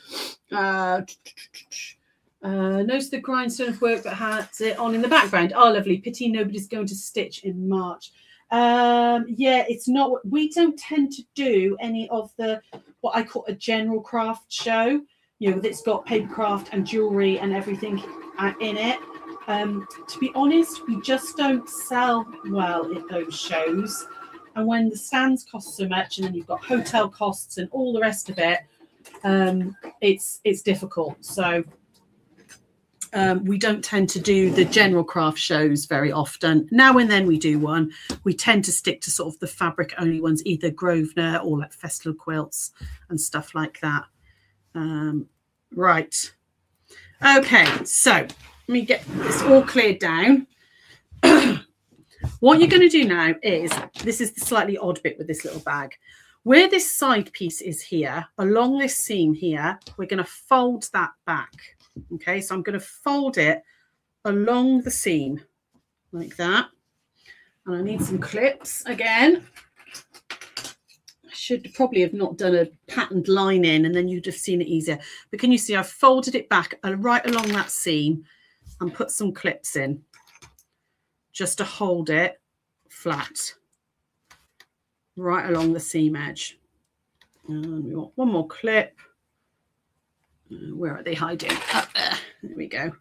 Notice the grindstone of work that has it on in the background. Oh, lovely. Pity nobody's going to stitch in March. Yeah, it's not. We don't tend to do any of the what I call a general craft show. You know, that's got paper craft and jewelry and everything in it. To be honest, we just don't sell well at those shows. And when the stands cost so much, and then you've got hotel costs and all the rest of it, it's difficult. So we don't tend to do the general craft shows very often. Now and then we do one. We tend to stick to sort of the fabric only ones, either Grosvenor or like Festival Quilts and stuff like that. Right. Okay, so let me get this all cleared down. What you're going to do now is, this is the slightly odd bit with this little bag. Where this side piece is here, along this seam here, we're going to fold that back. Okay, so I'm going to fold it along the seam like that. And I need some clips again. I should probably have not done a patterned line in, and then you'd have seen it easier. But can you see I've folded it back right along that seam and put some clips in just to hold it flat right along the seam edge. And we want one more clip. Where are they hiding? Up there. There we go.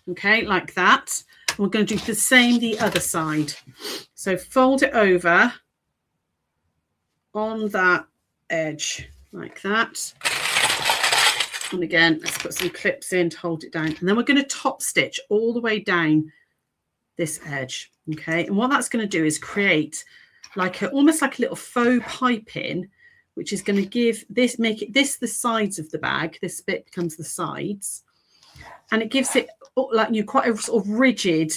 Okay, like that. And we're going to do the same the other side. So fold it over on that edge like that. And again, let's put some clips in to hold it down. And then we're going to top stitch all the way down this edge. Okay, and what that's going to do is create like almost like a little faux piping, which is going to give this, make it this the sides of the bag. This bit becomes the sides, and it gives it like quite a sort of rigid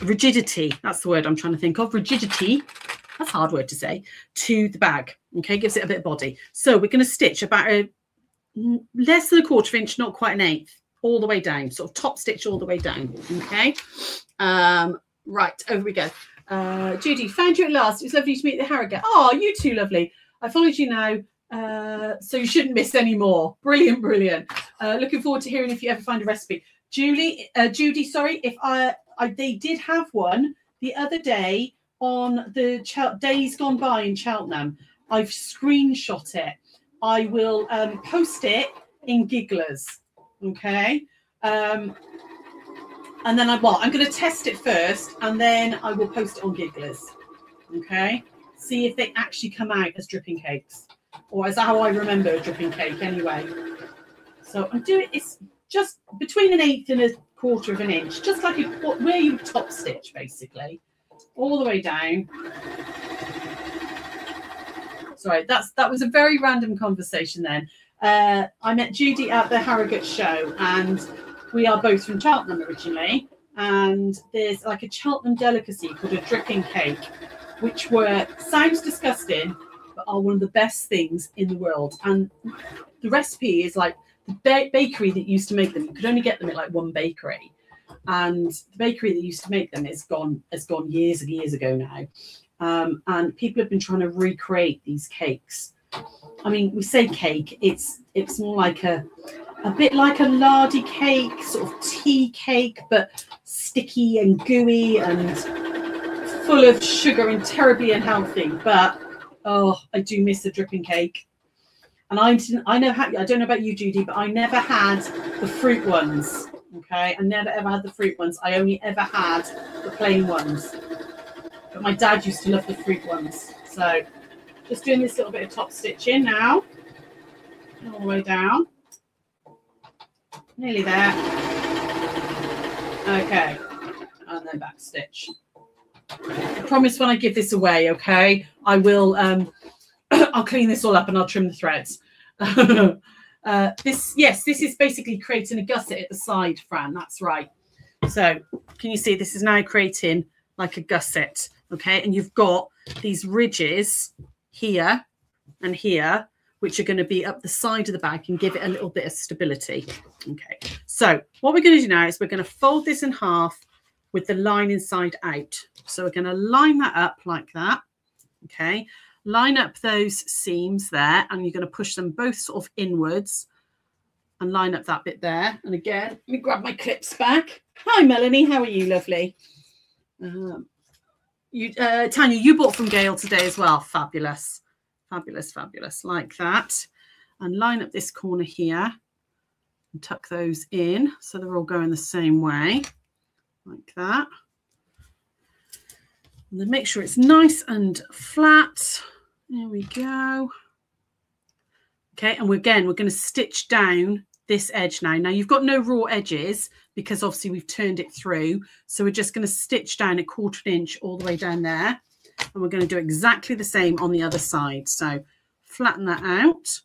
rigidity. That's the word I'm trying to think of. Rigidity. That's a hard word to say. To the bag. Okay, gives it a bit of body. So we're going to stitch about a less than a 1/4 inch, not quite an 1/8, all the way down. Sort of top stitch all the way down. Okay. Right, over we go. Judy, found you at last. It was lovely to meet the Harrogate. Oh, you too, lovely. I followed you now, so you shouldn't miss any more. Brilliant, brilliant. Looking forward to hearing if you ever find a recipe. Judy, sorry, if they did have one the other day on the Days Gone By in Cheltenham. I've screenshot it. I will post it in Gigglers, okay? And then I'm going to test it first, and then I will post it on Gigglers, okay? See if they actually come out as dripping cakes, or as how I remember a dripping cake anyway. So I'm doing it's just between an 1/8 and a 1/4 of an inch, just like where you top stitch, basically, all the way down. Sorry, that was a very random conversation then. I met Judy at the Harrogate show, and we are both from Cheltenham originally, and there's like a Cheltenham delicacy called a dripping cake, which sounds disgusting, but are one of the best things in the world. And the recipe is like the bakery that used to make them. You could only get them at like one bakery, and the bakery that used to make them has gone years and years ago now. And people have been trying to recreate these cakes. I mean, we say cake, it's more like a bit like a lardy cake, sort of tea cake, but sticky and gooey and full of sugar and terribly unhealthy. But oh, I do miss a dripping cake. And I don't know about you, Judy, but I never had the fruit ones. Okay, I never ever had the fruit ones. I only ever had the plain ones. But my dad used to love the fruit ones. So just doing this little bit of top stitching now, all the way down. Nearly there. Okay, and then back stitch. I promise when I give this away, okay, I will, I'll clean this all up and I'll trim the threads. This is basically creating a gusset at the side, Fran. That's right. So can you see this is now creating like a gusset, okay? And you've got these ridges here and here, which are going to be up the side of the bag and give it a little bit of stability. Okay, so what we're going to do now is we're going to fold this in half with the line inside out. So we're going to line that up like that. Okay, line up those seams there, and you're going to push them both sort of inwards and line up that bit there. And again, let me grab my clips back. Hi, Melanie. How are you, lovely? Tanya, you bought from Gail today as well. Fabulous. Fabulous, fabulous. Like that. And line up this corner here and tuck those in so they're all going the same way. Like that. And then make sure it's nice and flat. There we go. Okay, and we're going to stitch down this edge now. Now, you've got no raw edges because obviously we've turned it through. So we're just going to stitch down 1/4 inch all the way down there. And we're going to do exactly the same on the other side. So flatten that out.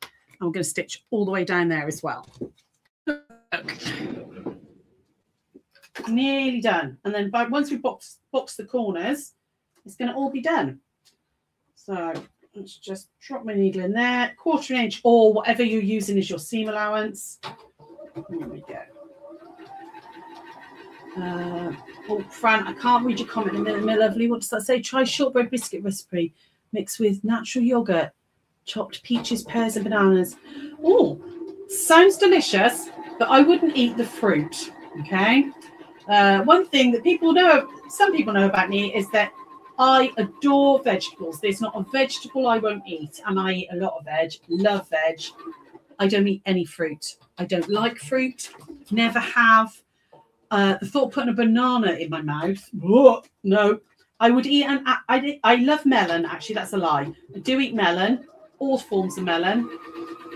And we're going to stitch all the way down there as well. Okay. Nearly done. And then once we box the corners, it's going to all be done. So let's just drop my needle in there, 1/4 inch or whatever you're using as your seam allowance. There we go. Oh, Fran, I can't read your comment in a minute, my lovely. What does that say? Try shortbread biscuit recipe mixed with natural yogurt, chopped peaches, pears, and bananas. Oh, sounds delicious, but I wouldn't eat the fruit. Okay. One thing that some people know about me is that I adore vegetables. There's not a vegetable I won't eat, and I eat a lot of veg, love veg. I don't eat any fruit. I don't like fruit, never have. The thought of putting a banana in my mouth, whoa, no. I would eat I love melon, actually, that's a lie. I do eat melon, all forms of melon,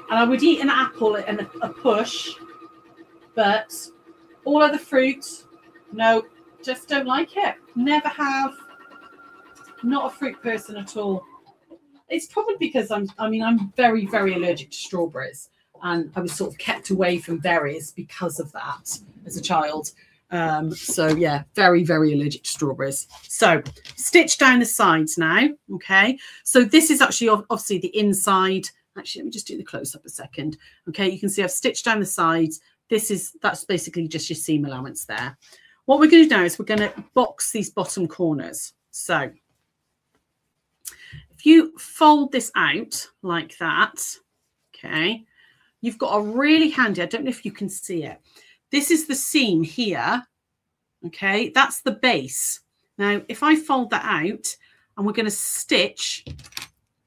and I would eat an apple and a push, but all other fruit, no, just don't like it. Never have. Not a fruit person at all. It's probably because I'm very, very allergic to strawberries, and I was sort of kept away from berries because of that as a child. So yeah, very, very allergic to strawberries. So stitch down the sides now. Okay, so this is actually obviously the inside. Actually, let me just do the close up a second. Okay, you can see I've stitched down the sides. That's basically just your seam allowance there. What we're going to do now is we're going to box these bottom corners. So if you fold this out like that, okay, you've got a really handy, I don't know if you can see it. This is the seam here, okay? That's the base. Now, if I fold that out and we're going to stitch, let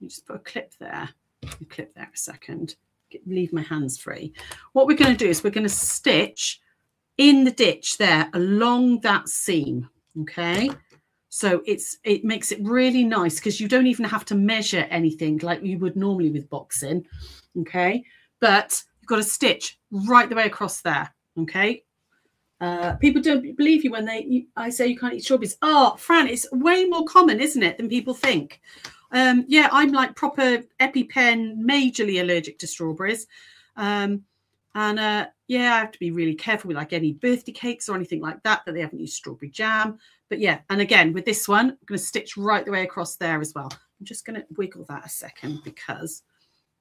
me just put a clip there. Clip there a second. Leave my hands free. What we're going to do is we're going to stitch in the ditch there along that seam, okay? So it makes it really nice because you don't even have to measure anything like you would normally with boxing, okay? But you've got to stitch right the way across there. Okay, people don't believe you when I say you can't eat strawberries. Oh, Fran, it's way more common, isn't it, than people think? Yeah, I'm like proper EpiPen, majorly allergic to strawberries, and yeah, I have to be really careful with like any birthday cakes or anything like that they haven't used strawberry jam. But yeah, and again with this one, I'm going to stitch right the way across there as well. I'm just going to wiggle that a second because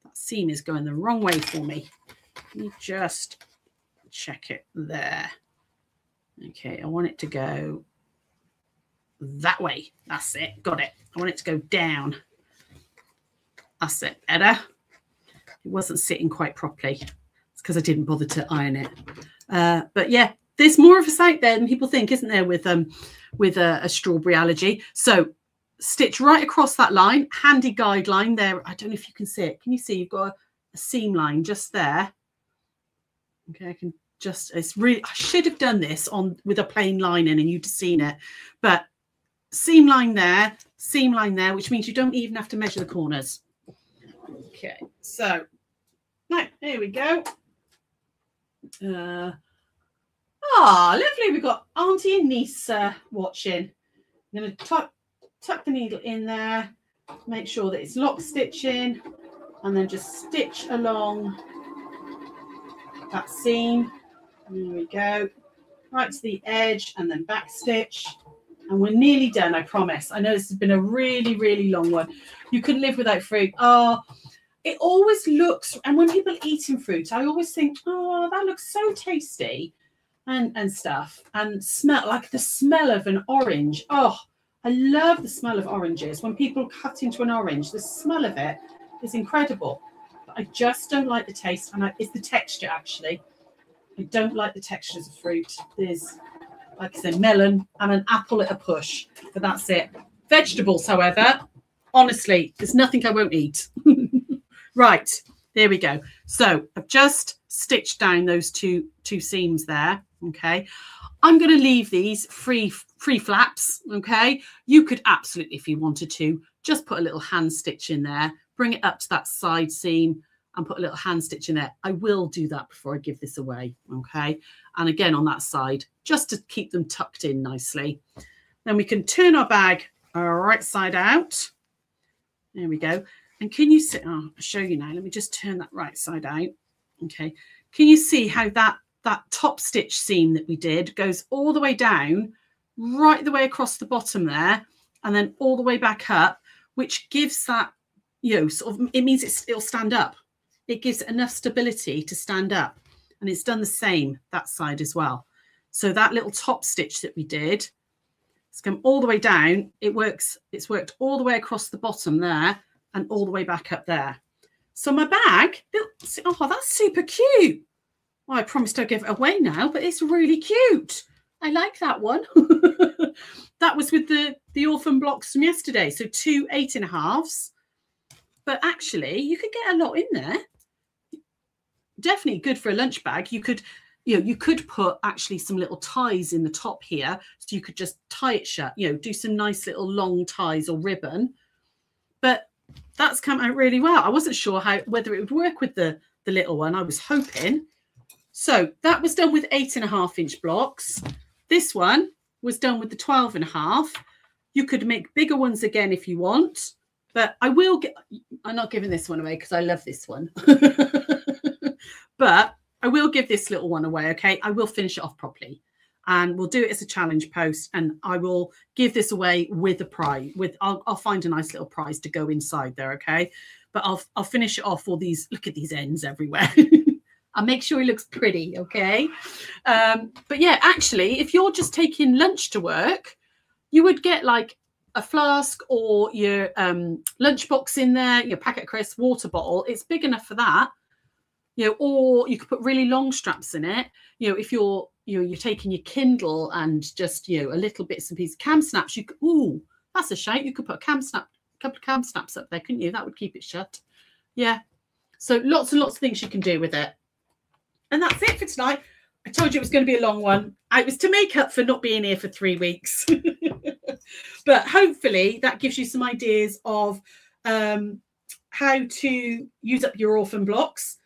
that seam is going the wrong way for me. Let me just check it there. Okay, I want it to go that way. That's it. Got it. I want it to go down. That's it. Better. It wasn't sitting quite properly. It's because I didn't bother to iron it. But yeah, there's more of us out there than people think, isn't there, with a strawberry allergy. So stitch right across that line. Handy guideline there. I don't know if you can see it. Can you see? You've got a seam line just there. Okay, I can just, it's really, I should have done this with a plain line in and you'd have seen it, but seam line there, which means you don't even have to measure the corners. Okay, so now here we go. Lovely, we've got auntie and niece watching. I'm going to tuck the needle in there, make sure that it's lock stitching, and then just stitch along that seam. There we go, right to the edge, and then back stitch. And we're nearly done, I promise. I know this has been a really, really long one. You could live without fruit. Oh, it always looks, and when people eating fruit, I always think, oh, that looks so tasty and stuff. And smell, like the smell of an orange. Oh, I love the smell of oranges. When people cut into an orange, the smell of it is incredible. But I just don't like the taste, and it's the texture, actually. I don't like the textures of fruit. There's, like I said, melon and an apple at a push, but that's it. Vegetables, however, honestly, there's nothing I won't eat. Right, there we go. So I've just stitched down those two seams there. Okay, I'm going to leave these free flaps. Okay, you could absolutely, if you wanted to, just put a little hand stitch in there, bring it up to that side seam and put a little hand stitch in there. I will do that before I give this away. Okay, and again on that side, just to keep them tucked in nicely. Then we can turn our bag right side out. There we go. And can you see, I'll show you now. Let me just turn that right side out. Okay. Can you see how that top stitch seam that we did goes all the way down, right the way across the bottom there, and then all the way back up, which gives that, you know, sort of, it means it'll stand up. It gives it enough stability to stand up. And it's done the same that side as well. So that little top stitch that we did, it's come all the way down. It's worked all the way across the bottom there and all the way back up there. So my bag, oh, that's super cute. Well, I promised I'd give it away now, but it's really cute. I like that one. That was with the orphan blocks from yesterday. So 2 8.5s. But actually, you could get a lot in there. Definitely good for a lunch bag. You could, you know, you could put actually some little ties in the top here, so you could just tie it shut. You know, do some nice little long ties or ribbon. But that's come out really well. I wasn't sure whether it would work with the little one. I was hoping. So that was done with 8.5-inch blocks. This one was done with the 12.5. You could make bigger ones again if you want, but I'm not giving this one away because I love this one. But I will give this little one away. Okay, I will finish it off properly, and we'll do it as a challenge post, and I will give this away with a prize. I'll find a nice little prize to go inside there. Okay, but I'll finish it off. All these, look at these ends everywhere. I'll make sure it looks pretty. Okay, but yeah, actually, if you're just taking lunch to work, you would get like a flask or your lunchbox in there, your packet of crisps, water bottle. It's big enough for that. You know, or you could put really long straps in it. You know, if you're taking your Kindle and just, you know, a little bits and pieces, cam snaps. You could, ooh, that's a shame. You could put a couple of cam snaps up there, couldn't you? That would keep it shut. Yeah. So lots and lots of things you can do with it. And that's it for tonight. I told you it was going to be a long one. It was to make up for not being here for 3 weeks. But hopefully that gives you some ideas of how to use up your orphan blocks.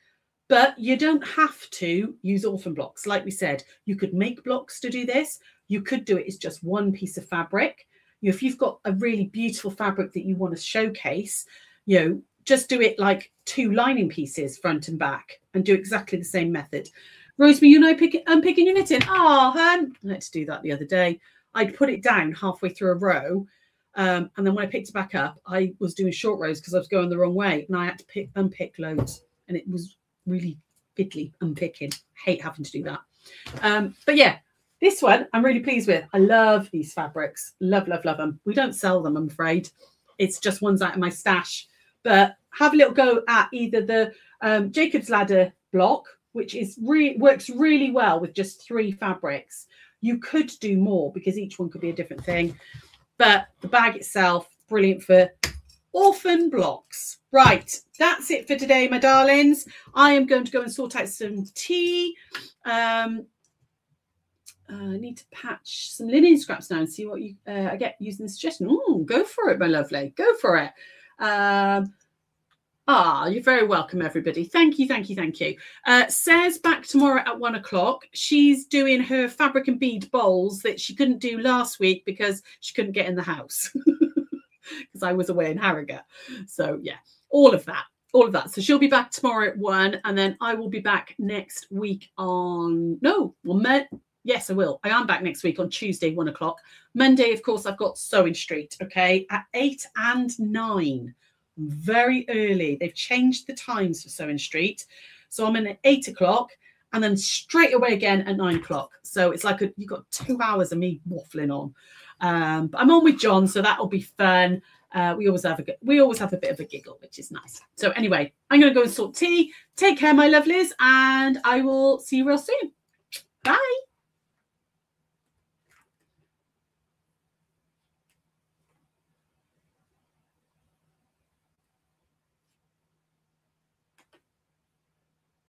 But you don't have to use orphan blocks. Like we said, you could make blocks to do this. You could do it as just one piece of fabric. You know, if you've got a really beautiful fabric that you want to showcase, you know, just do it like 2 lining pieces front and back and do exactly the same method. Rosemary, you know, unpicking your knitting. Oh, hun, I had to do that the other day. I'd put it down halfway through a row. And then when I picked it back up, I was doing short rows because I was going the wrong way. And I had to unpick loads. And it was really fiddly unpicking. Hate having to do that. But yeah, this one I'm really pleased with. I love these fabrics. Love, love, love them. We don't sell them, I'm afraid. It's just ones out of my stash. But have a little go at either the Jacob's Ladder block, which is works really well with just 3 fabrics. You could do more because each one could be a different thing. But the bag itself, brilliant for orphan blocks. Right, that's it for today, my darlings. I am going to go and sort out some tea. I need to patch some linen scraps now and see what I get using the suggestion. Oh, go for it, my lovely. Go for it. Ah, you're very welcome, everybody. Thank you, thank you, thank you. Sarah's back tomorrow at 1 o'clock. She's doing her fabric and bead bowls that she couldn't do last week because she couldn't get in the house because I was away in Harrogate. So yeah, all of that. All of that. So she'll be back tomorrow at 1, and then I will be back next week on yes, I will. I am back next week on Tuesday, 1 o'clock. Monday, of course, I've got Sewing Street, okay, at 8 and 9. Very early. They've changed the times for Sewing Street. So I'm in at 8 o'clock and then straight away again at 9 o'clock. So it's like you've got 2 hours of me waffling on. But I'm on with John, so that'll be fun. We always have a bit of a giggle, which is nice. So anyway, I'm going to go and sort tea. Take care, my lovelies, and I will see you real soon. Bye.